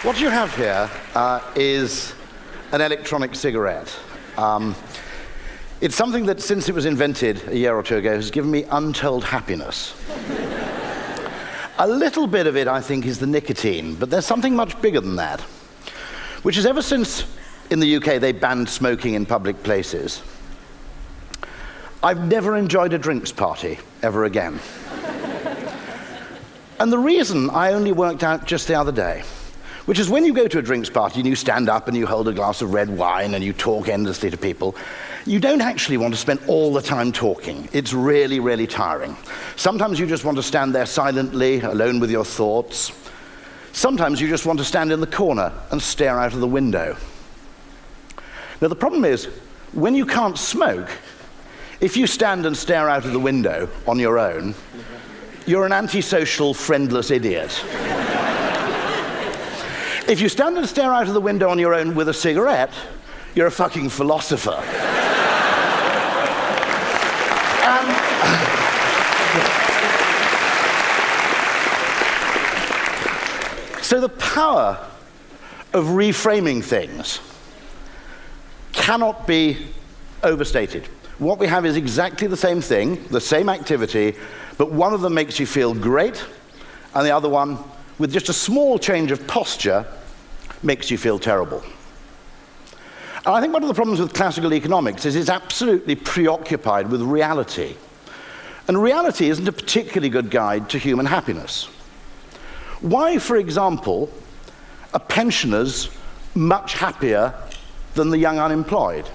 What you have here is an electronic cigarette. It's something that, since it was invented a year or two ago, has given me untold happiness. A little bit of it, I think, is the nicotine, but there's something much bigger than that, which is ever since, in the UK, they banned smoking in public places, I've never enjoyed a drinks party ever again. And the reason I only worked out just the other day, which is when you go to a drinks party and you stand up and you hold a glass of red wine and you talk endlessly to people, you don't actually want to spend all the time talking. It's really, really tiring. Sometimes you just want to stand there silently, alone with your thoughts. Sometimes you just want to stand in the corner and stare out of the window. Now, the problem is, when you can't smoke, if you stand and stare out of the window on your own, you're an antisocial, friendless idiot. If you stand and stare out of the window on your own with a cigarette, you're a fucking philosopher. So the power of reframing things cannot be overstated. What we have is exactly the same thing, the same activity, but one of them makes you feel great, and the other one, with just a small change of posture, makes you feel terrible. And I think one of the problems with classical economics is it's absolutely preoccupied with reality. And reality isn't a particularly good guide to human happiness. Why, for example, are pensioners much happier than the young unemployed?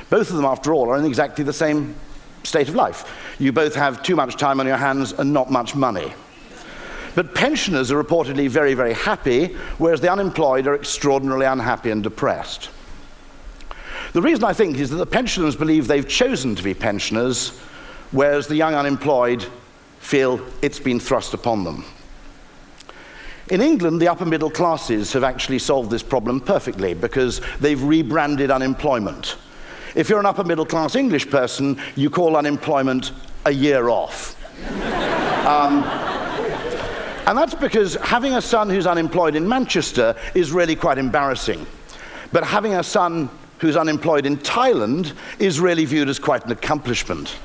Both of them, after all, are in exactly the same state of life. You both have too much time on your hands and not much money. But pensioners are reportedly very, very happy, whereas the unemployed are extraordinarily unhappy and depressed. The reason, I think, is that the pensioners believe they've chosen to be pensioners, whereas the young unemployed feel it's been thrust upon them. In England, the upper middle classes have actually solved this problem perfectly because they've rebranded unemployment. If you're an upper middle class English person, you call unemployment a year off. And that's because having a son who's unemployed in Manchester is really quite embarrassing. But having a son who's unemployed in Thailand is really viewed as quite an accomplishment.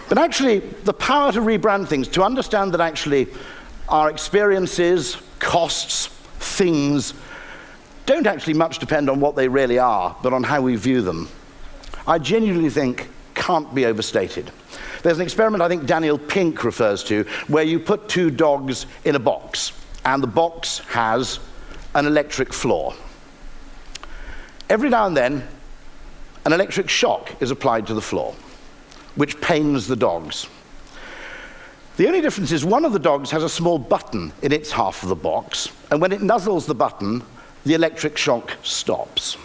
But actually, the power to rebrand things, to understand that actually our experiences, costs, things, don't actually much depend on what they really are, but on how we view them, I genuinely think can't be overstated. There's an experiment I think Daniel Pink refers to, where you put two dogs in a box, and the box has an electric floor. Every now and then, an electric shock is applied to the floor, which pains the dogs. The only difference is one of the dogs has a small button in its half of the box, and when it nuzzles the button, the electric shock stops.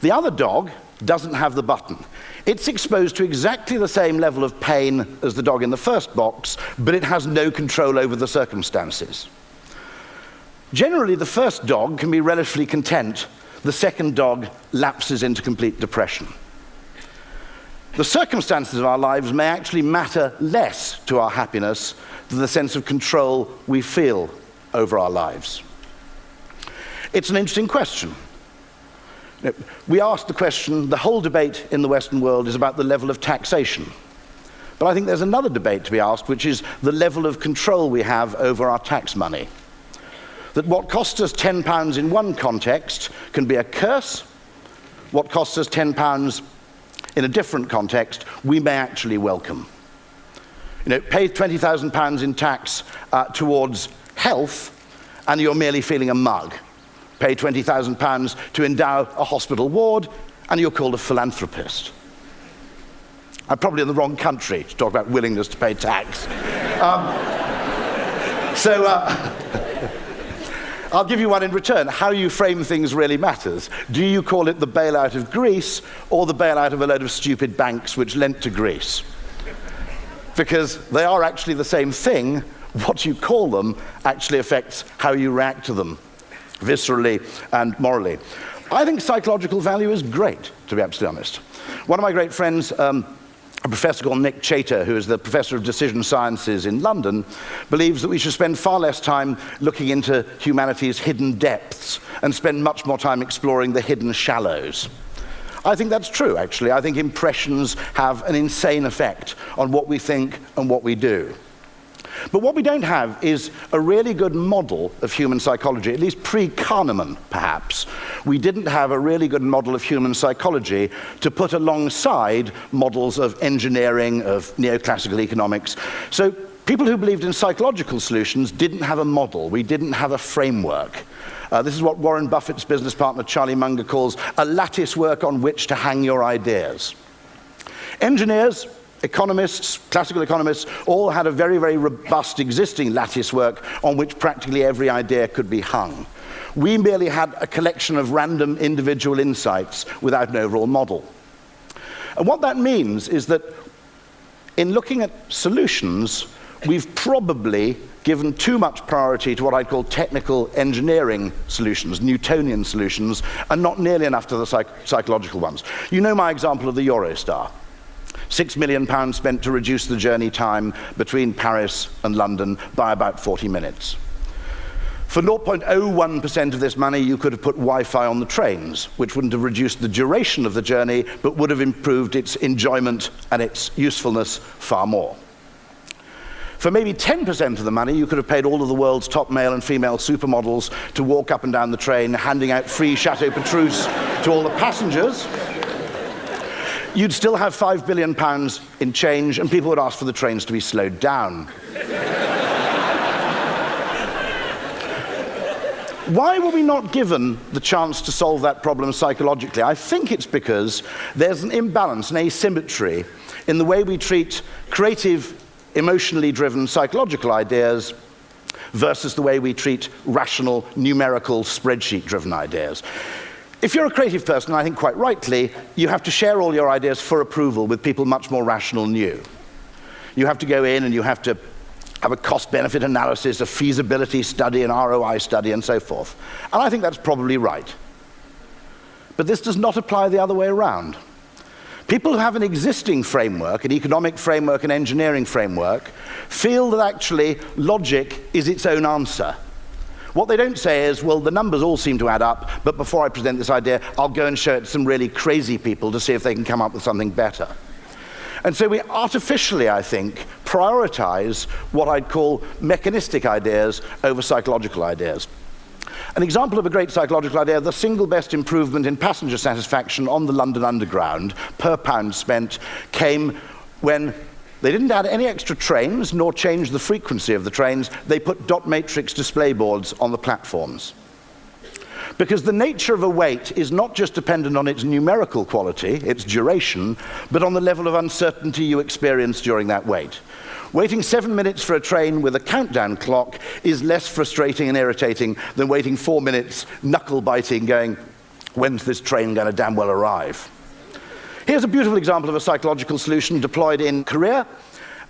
The other dog doesn't have the button. It's exposed to exactly the same level of pain as the dog in the first box, but it has no control over the circumstances. Generally, the first dog can be relatively content. The second dog lapses into complete depression. The circumstances of our lives may actually matter less to our happiness than the sense of control we feel over our lives. It's an interesting question. We asked the question, the whole debate in the Western world is about the level of taxation. But I think there's another debate to be asked, which is the level of control we have over our tax money. That what costs us £10 in one context can be a curse. What costs us £10 in a different context, we may actually welcome. Pay £20,000 in tax towards health, and you're merely feeling a mug. Pay £20,000 to endow a hospital ward, and you're called a philanthropist. I'm probably in the wrong country to talk about willingness to pay tax. I'll give you one in return. How you frame things really matters. Do you call it the bailout of Greece or the bailout of a load of stupid banks which lent to Greece? Because they are actually the same thing. What you call them actually affects how you react to them, viscerally and morally. I think psychological value is great, to be absolutely honest. One of my great friends a professor called Nick Chater, who is the professor of decision sciences in London, believes that we should spend far less time looking into humanity's hidden depths and spend much more time exploring the hidden shallows. I think that's true, actually. I think impressions have an insane effect on what we think and what we do. But what we don't have is a really good model of human psychology, at least pre-Kahneman, perhaps. We didn't have a really good model of human psychology to put alongside models of engineering, of neoclassical economics. So people who believed in psychological solutions didn't have a model. We didn't have a framework. This is what Warren Buffett's business partner, Charlie Munger, calls a lattice work on which to hang your ideas. Engineers, economists, classical economists, all had a very, very robust existing lattice work on which practically every idea could be hung. We merely had a collection of random individual insights without an overall model. And what that means is that in looking at solutions, we've probably given too much priority to what I'd call technical engineering solutions, Newtonian solutions, and not nearly enough to the psychological ones. You know my example of the Eurostar. £6 million spent to reduce the journey time between Paris and London by about 40 minutes. For 0.01% of this money, you could have put Wi-Fi on the trains, which wouldn't have reduced the duration of the journey, but would have improved its enjoyment and its usefulness far more. For maybe 10% of the money, you could have paid all of the world's top male and female supermodels to walk up and down the train, handing out free Chateau Petrus to all the passengers. You'd still have £5 billion in change, and people would ask for the trains to be slowed down. Why were we not given the chance to solve that problem psychologically? I think it's because there's an imbalance, an asymmetry, in the way we treat creative, emotionally driven psychological ideas versus the way we treat rational, numerical, spreadsheet-driven ideas. If you're a creative person, I think quite rightly, you have to share all your ideas for approval with people much more rational than you. You have to go in and you have to have a cost-benefit analysis, a feasibility study, an ROI study, and so forth. And I think that's probably right. But this does not apply the other way around. People who have an existing framework, an economic framework, an engineering framework, feel that actually logic is its own answer. What they don't say is, well, the numbers all seem to add up, but before I present this idea, I'll go and show it to some really crazy people to see if they can come up with something better. And so we artificially, I think, prioritize what I'd call mechanistic ideas over psychological ideas. An example of a great psychological idea, the single best improvement in passenger satisfaction on the London Underground per pound spent came when they didn't add any extra trains nor change the frequency of the trains. They put dot matrix display boards on the platforms. Because the nature of a wait is not just dependent on its numerical quality, its duration, but on the level of uncertainty you experience during that wait. Waiting 7 minutes for a train with a countdown clock is less frustrating and irritating than waiting 4 minutes, knuckle-biting, going, when's this train going to damn well arrive? Here's a beautiful example of a psychological solution deployed in Korea.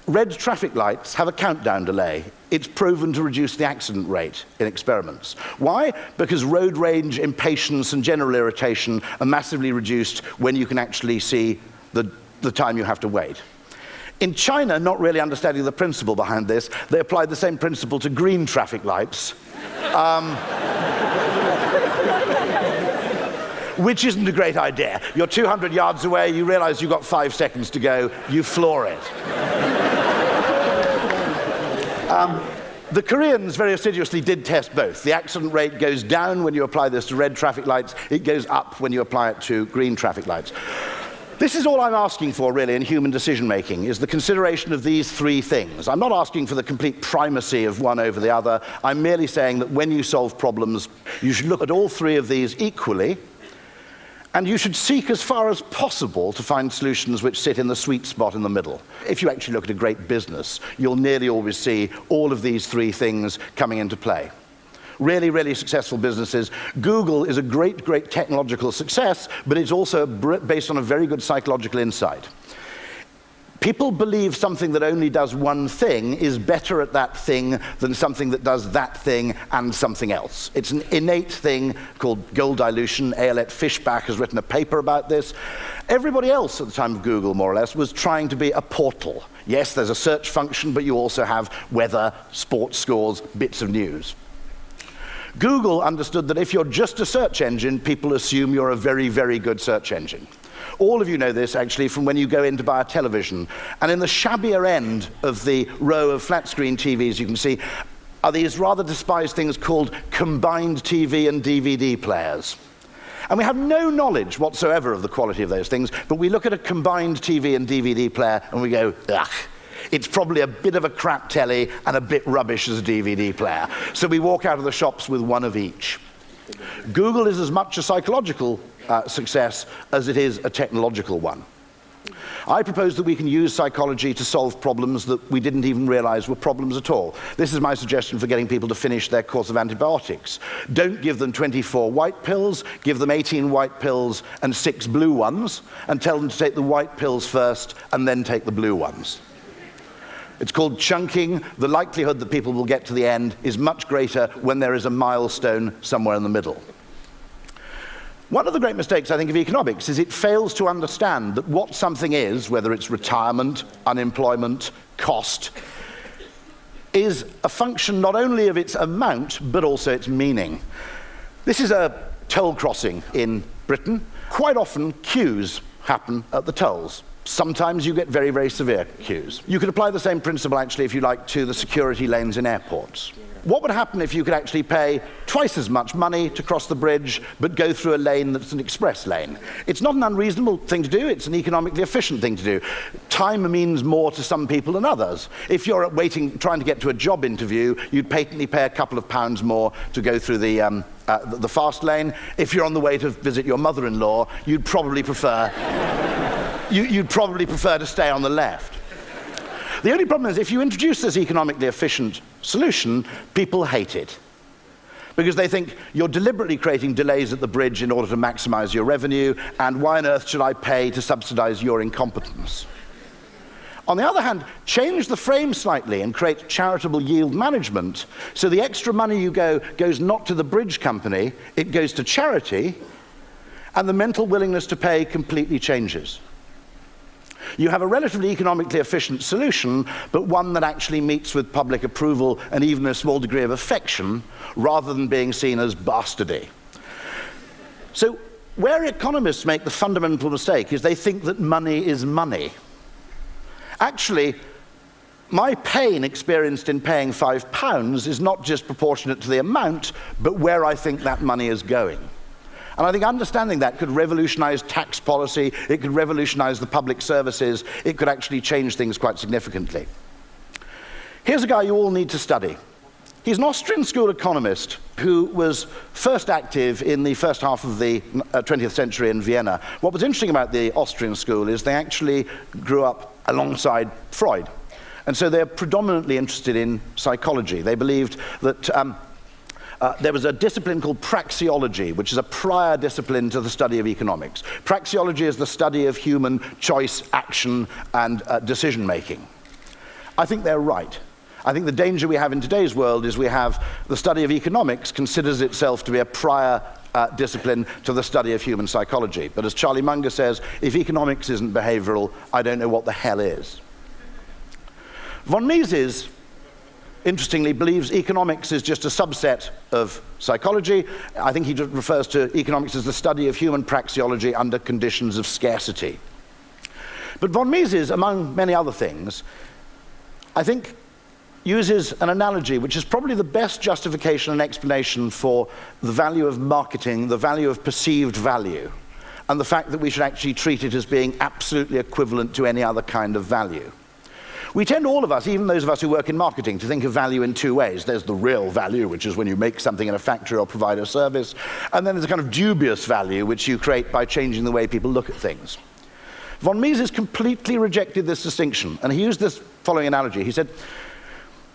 Red traffic lights have a countdown delay. It's proven to reduce the accident rate in experiments. Why? Because road rage, impatience, and general irritation are massively reduced when you can actually see the time you have to wait. In China, not really understanding the principle behind this, they applied the same principle to green traffic lights. Which isn't a great idea. You're 200 yards away, you realize you've got 5 seconds to go, you floor it. The Koreans very assiduously did test both. The accident rate goes down when you apply this to red traffic lights, it goes up when you apply it to green traffic lights. This is all I'm asking for, really, in human decision-making, is the consideration of these three things. I'm not asking for the complete primacy of one over the other. I'm merely saying that when you solve problems, you should look at all three of these equally, and you should seek as far as possible to find solutions which sit in the sweet spot in the middle. If you actually look at a great business, you'll nearly always see all of these three things coming into play. Really, really successful businesses. Google is a great, great technological success, but it's also based on a very good psychological insight. People believe something that only does one thing is better at that thing than something that does that thing and something else. It's an innate thing called goal dilution. Ayelet Fishbach has written a paper about this. Everybody else at the time of Google, more or less, was trying to be a portal. Yes, there's a search function, but you also have weather, sports scores, bits of news. Google understood that if you're just a search engine, people assume you're a very, very good search engine. All of you know this, actually, from when you go in to buy a television. And in the shabbier end of the row of flat-screen TVs, you can see, are these rather despised things called combined TV and DVD players. And we have no knowledge whatsoever of the quality of those things, but we look at a combined TV and DVD player and we go, ugh. It's probably a bit of a crap telly and a bit rubbish as a DVD player. So we walk out of the shops with one of each. Google is as much a psychological success as it is a technological one. I propose that we can use psychology to solve problems that we didn't even realize were problems at all. This is my suggestion for getting people to finish their course of antibiotics. Don't give them 24 white pills, give them 18 white pills and 6 blue ones, and tell them to take the white pills first and then take the blue ones. It's called chunking. The likelihood that people will get to the end is much greater when there is a milestone somewhere in the middle. One of the great mistakes, I think, of economics is it fails to understand that what something is, whether it's retirement, unemployment, cost, is a function not only of its amount, but also its meaning. This is a toll crossing in Britain. Quite often, queues happen at the tolls. Sometimes you get very, very severe queues. You could apply the same principle, actually, if you like, to the security lanes in airports. What would happen if you could actually pay twice as much money to cross the bridge, but go through a lane that's an express lane? It's not an unreasonable thing to do, it's an economically efficient thing to do. Time means more to some people than others. If you're trying to get to a job interview, you'd patently pay a couple of pounds more to go through the fast lane. If you're on the way to visit your mother-in-law, you'd probably prefer to stay on the left. The only problem is if you introduce this economically efficient solution, people hate it. Because they think you're deliberately creating delays at the bridge in order to maximize your revenue, and why on earth should I pay to subsidize your incompetence? On the other hand, change the frame slightly and create charitable yield management, so the extra money you goes not to the bridge company, it goes to charity, and the mental willingness to pay completely changes. You have a relatively economically efficient solution, but one that actually meets with public approval and even a small degree of affection, rather than being seen as bastardy. So, where economists make the fundamental mistake is they think that money is money. Actually, my pain experienced in paying £5 is not just proportionate to the amount, but where I think that money is going. And I think understanding that could revolutionize tax policy, it could revolutionize the public services, it could actually change things quite significantly. Here's a guy you all need to study. He's an Austrian school economist who was first active in the first half of the 20th century in Vienna. What was interesting about the Austrian school is they actually grew up alongside Freud. And so they're predominantly interested in psychology. They believed that there was a discipline called praxeology, which is a prior discipline to the study of economics. Praxeology is the study of human choice, action, and decision-making. I think they're right. I think the danger we have in today's world is we have the study of economics considers itself to be a prior discipline to the study of human psychology. But as Charlie Munger says, if economics isn't behavioral, I don't know what the hell is. Von Mises, interestingly, believes economics is just a subset of psychology. I think he refers to economics as the study of human praxeology under conditions of scarcity. But von Mises, among many other things, I think uses an analogy which is probably the best justification and explanation for the value of marketing, the value of perceived value, and the fact that we should actually treat it as being absolutely equivalent to any other kind of value. We tend, all of us, even those of us who work in marketing, to think of value in two ways. There's the real value, which is when you make something in a factory or provide a service, and then there's a kind of dubious value, which you create by changing the way people look at things. Von Mises completely rejected this distinction, and he used this following analogy. He said,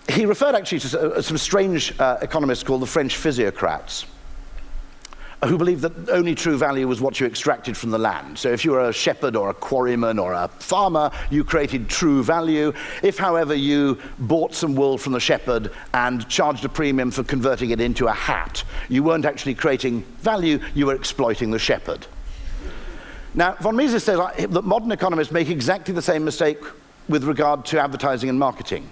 he referred actually to some strange economists called the French physiocrats. who believed that only true value was what you extracted from the land. So if you were a shepherd or a quarryman or a farmer, you created true value. If, however, you bought some wool from the shepherd and charged a premium for converting it into a hat, you weren't actually creating value, you were exploiting the shepherd. Now, von Mises says that modern economists make exactly the same mistake with regard to advertising and marketing.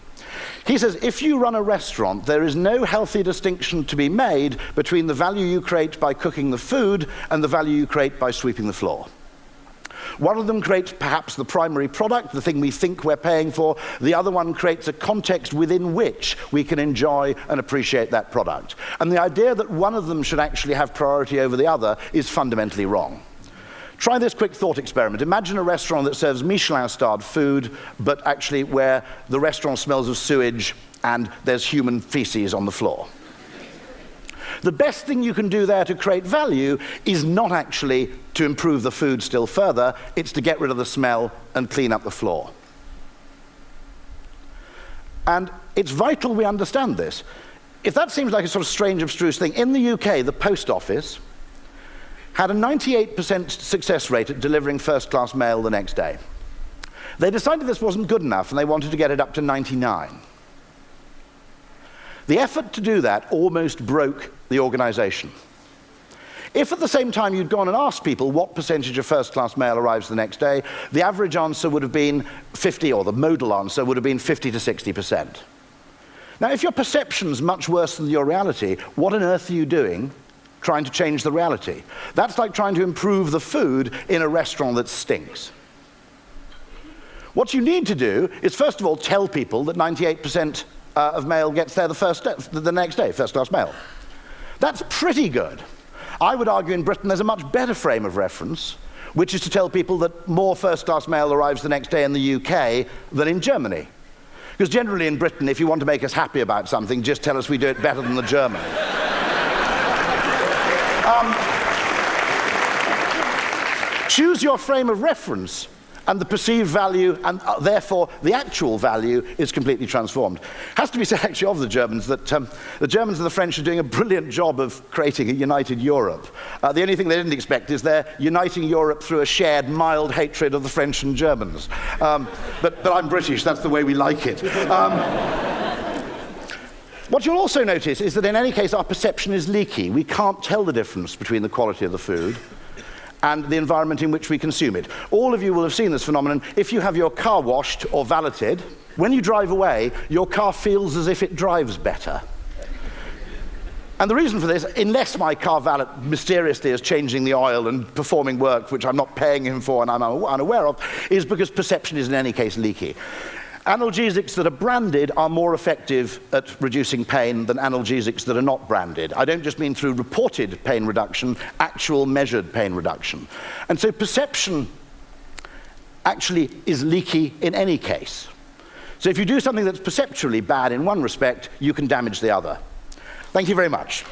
He says, if you run a restaurant, there is no healthy distinction to be made between the value you create by cooking the food and the value you create by sweeping the floor. One of them creates perhaps the primary product, the thing we think we're paying for. The other one creates a context within which we can enjoy and appreciate that product. And the idea that one of them should actually have priority over the other is fundamentally wrong. Try this quick thought experiment. Imagine a restaurant that serves Michelin-starred food, but actually where the restaurant smells of sewage and there's human feces on the floor. The best thing you can do there to create value is not actually to improve the food still further, it's to get rid of the smell and clean up the floor. And it's vital we understand this. If that seems like a sort of strange, abstruse thing, in the UK, the post office had a 98% success rate at delivering first-class mail the next day. They decided this wasn't good enough, and they wanted to get it up to 99. The effort to do that almost broke the organization. If at the same time you'd gone and asked people what percentage of first-class mail arrives the next day, the average answer would have been 50, or the modal answer would have been 50 to 60%. Now, if your perception's much worse than your reality, what on earth are you doing trying to change the reality? That's like trying to improve the food in a restaurant that stinks. What you need to do is, first of all, tell people that 98% of mail gets there the next day, first-class mail. That's pretty good. I would argue in Britain there's a much better frame of reference, which is to tell people that more first-class mail arrives the next day in the UK than in Germany. Because generally in Britain, if you want to make us happy about something, just tell us we do it better than the Germans. Choose your frame of reference, and the perceived value, and therefore the actual value, is completely transformed. Has to be said, actually, of the Germans, that the Germans and the French are doing a brilliant job of creating a united Europe. The only thing they didn't expect is they're uniting Europe through a shared, mild hatred of the French and Germans. But I'm British, that's the way we like it. What you'll also notice is that in any case our perception is leaky. We can't tell the difference between the quality of the food and the environment in which we consume it. All of you will have seen this phenomenon. If you have your car washed or valeted, when you drive away, your car feels as if it drives better. And the reason for this, unless my car valet mysteriously is changing the oil and performing work which I'm not paying him for and I'm unaware of, is because perception is in any case leaky. Analgesics that are branded are more effective at reducing pain than analgesics that are not branded. I don't just mean through reported pain reduction, actual measured pain reduction. And so perception actually is leaky in any case. So if you do something that's perceptually bad in one respect, you can damage the other. Thank you very much.